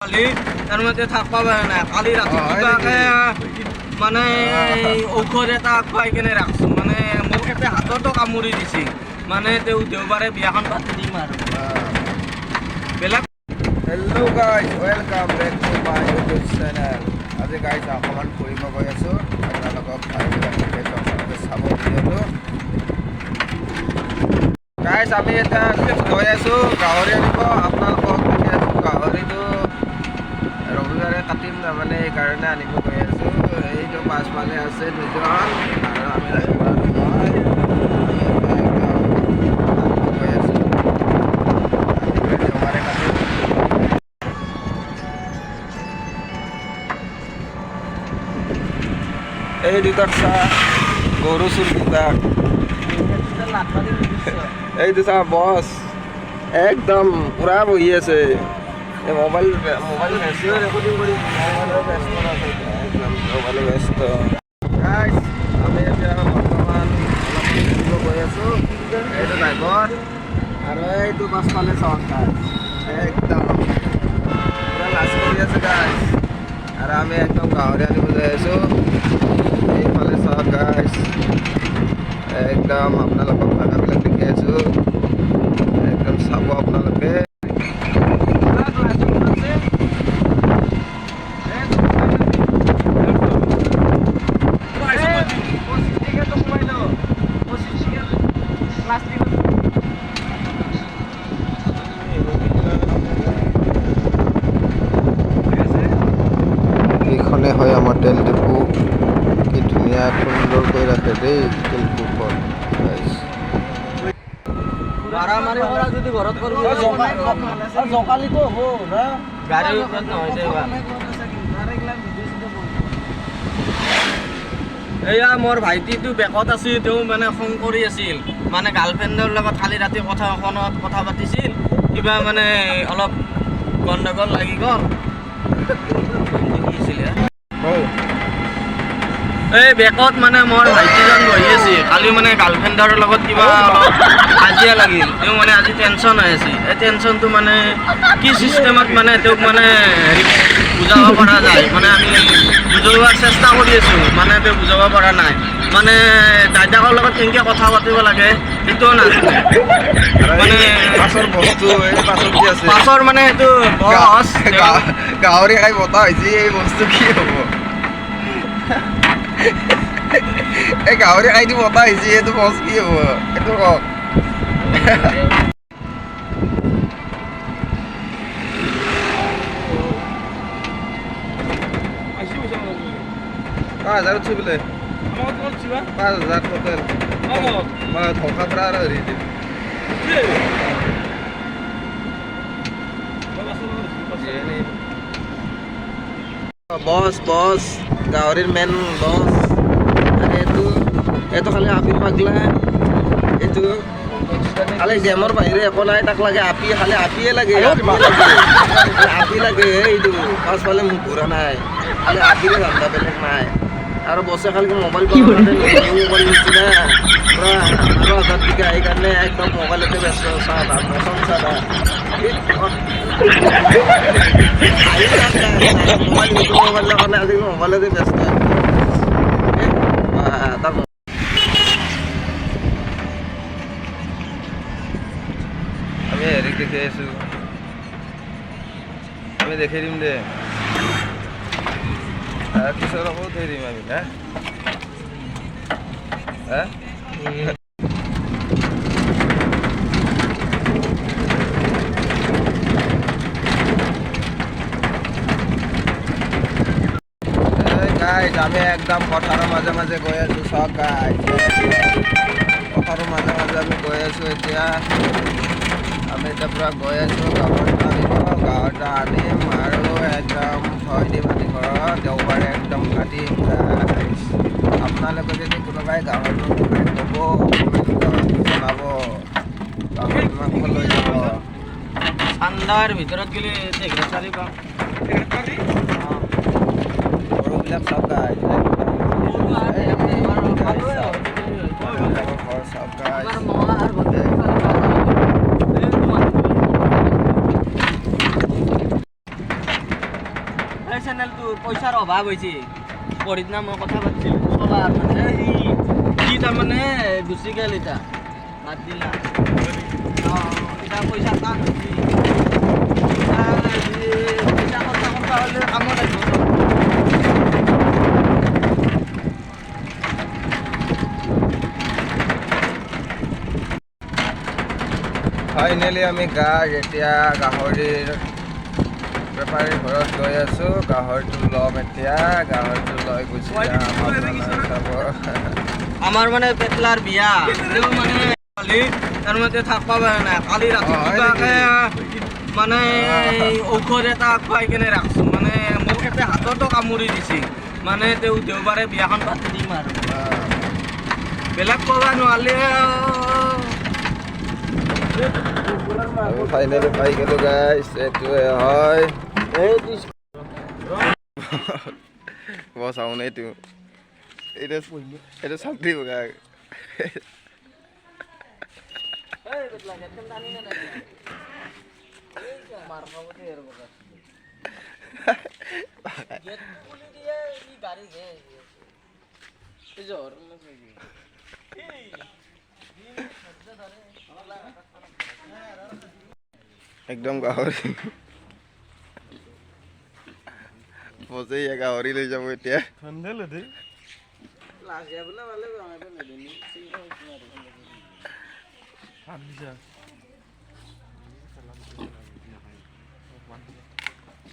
তাৰ মতে থাকবা পাৰে নাই কালি ৰাতি কিবাকে মানে ঔষধ এটা খুৱাই কেনে ৰাখছোঁ মানে মোক এটা হাততো কামুৰি দিছে মানে তেওঁ দেওবাৰে বিয়াখন পাতি দিম আৰু বেলেগ hello' guys welcome back to my YouTube channel আজি গাইজ অকণমান ফুৰিব গৈ আছোঁ আপোনালোকক চাব ভিডিঅ'টো গাইজ আমি এটা গৈ আছোঁ গাহৰি আনিব আপোনালোকক দেখি আছোঁ গাহৰিটো ৰবিবাৰে কাটিম তাৰমানে এইকাৰণে আনিব গৈ আছোঁ এইটো পাছফালে আছে দুজন আৰু আমি এই দুটাক চাহ গৰু চুৰ দুটাক এই দুটা বছ একদম পুৰা বহি আছে এই মোবাইল বেছিও ৰেকৰ্ডিং কৰি মোবাইল ব্যস্ত আমি এতিয়া বৰ্তমান অলপ গৈ আছোঁ এইটো ড্ৰাইভৰ আৰু এইটো পাছফালে চাওক একদম পুৰা লাজ কৰি আছে গাইজ আৰু আমি একদম গাহৰি আনিব যাই আছোঁ এইফালে চাওক গাইজ একদম আপোনালোকক জাগাবিলাক দেখি আছোঁ একদম চাব আপোনালোকে এইখনে হয় আমাৰ তেল ডিপু কি ধুনীয়া সুন্দৰকৈ ৰাখে দেই তেল ডিপুখন মাৰামাৰি কৰা যদি ঘৰত কৰিব জকালিতো হ'ব না গাড়ীৰ ওপৰত নহয় দেবা এয়া মোৰ ভাইটিটো বেকত আছিল তেওঁ মানে খং কৰি আছিল মানে গাৰ্লফ্ৰেণ্ডৰ লগত কালি ৰাতি কথা পাতিছিল কিবা মানে অলপ গণ্ডগোল লাগি গ'ল এই বেকত মানে মোৰ ভাইটিজন বহি আছিল কালি মানে গাৰ্লফ্ৰেণ্ডৰ লগত কিবা অলপ কাজিয়া লাগিল তেওঁ মানে আজি টেনশ্যন হৈ আছে এই টেনশ্যনটো মানে কি চিষ্টেমত মানে তেওঁক মানে বুজাব পৰা যায় মানে আমি বুজোৱাৰ চেষ্টা কৰি আছোঁ মানে তেওঁ বুজাব পৰা নাই মানে দাদাকৰ লগত কেনেকৈ কথা পাতিব লাগে সেইটোও নাজানে মানে পাছৰ বস্তু এই পাছত কি আছে পাছৰ মানে এইটো বছ গাহৰি খাই বতা হৈছে এই বস্তু কি হ'ব এই গাহৰি খাই দি বতা হৈছে এইটো বছ কি হ'ব এইটো কওক 5,000 উঠছি বোলে 5,000 টোটেল মই ধোকা পৰা আৰু হেৰি দিম বছ বছ গাহৰিৰ মেইন বছ আৰু এইটো খালি আপি পাগলা এইটো খালি গেমৰ বাহিৰে একো নাই তাক লাগে আপি খালি আপিয়ে লাগে আপি লাগে এইটো পাছফালে মোক ঘূৰা নাই খালি আপিৰে ধান্দা বেলেগ নাই আৰু বছে খালি মোবাইল মোবাইল দিছি না পুৰা 12,000 টকা সেইকাৰণে একদম মোবাইলতে ব্যস্ত চাহ মচন চাহ মোবাইলৰ কাৰণে আজিকালি মোবাইলতে ব্যস্ত আমি হেৰিক দেখি আছোঁ আমি দেখি দিম দে কিশোৰকো থৈ দিম আমি হা গাইজ আমি একদম পথাৰৰ মাজে মাজে গৈ আছোঁ চাওক গাইজ পথাৰৰ মাজে মাজে আমি গৈ আছোঁ এতিয়া আমি এতিয়া পূৰা গৈ আছোঁ গাহৰিটা আনিব গাহৰিটা আনিম আৰু একদম থৈ দিম আনি ঘৰত দেওবাৰে একদম কাটিম আপোনালোকে যদি কোনোবাই গাহৰিটো ক'ব জনাব গাহৰি মাংস লৈ যাব ঠাণ্ডাৰ ভিতৰত গ'লে 1,000 পাম গৰুবিলাক চাওক গাইজ ঘৰ চাওক গাইজ চেনেলটোৰ পইচাৰ অভাৱ হৈছে পৰিদিনা মই কথা পাতিছিলোঁ চলাৰ মানে সি তাৰমানে গুচি গ'ল এতিয়া বাদ দিলা এতিয়া পইচা টান হৈছে পইচা খৰচা কৰা হ'লে কামত আহিব ফাইনেলি আমি এতিয়া গাহৰিৰ বেপাৰীৰ ঘৰত গৈ আছোঁ গাহৰিটো ল'ম এতিয়া গাহৰিটো লৈ গুচি যাম আপোনালোকে চাব আমাৰ মানে পেটলাৰ বিয়া তেওঁ মানে কালি তাৰমতে থাকিব পৰা নাই কালি ৰাতি কিবাকে মানে ঔষধ এটা খুৱাই কেনে ৰাখছোঁ মানে মোক এতে হাততো কামুৰি দিছে মানে তেওঁ দেওবাৰে বিয়াখন পাতি দিম আৰু বেলেগ ক'ব নোৱাৰিলে আমি ফাইনেলি পাই গ'লোঁ গাইছ এইটোৱে হয় বৰ চাউন এইটো এইটো চাকৰি বগা একদম গাহৰি বজে গাহৰি লৈ যাব এতিয়া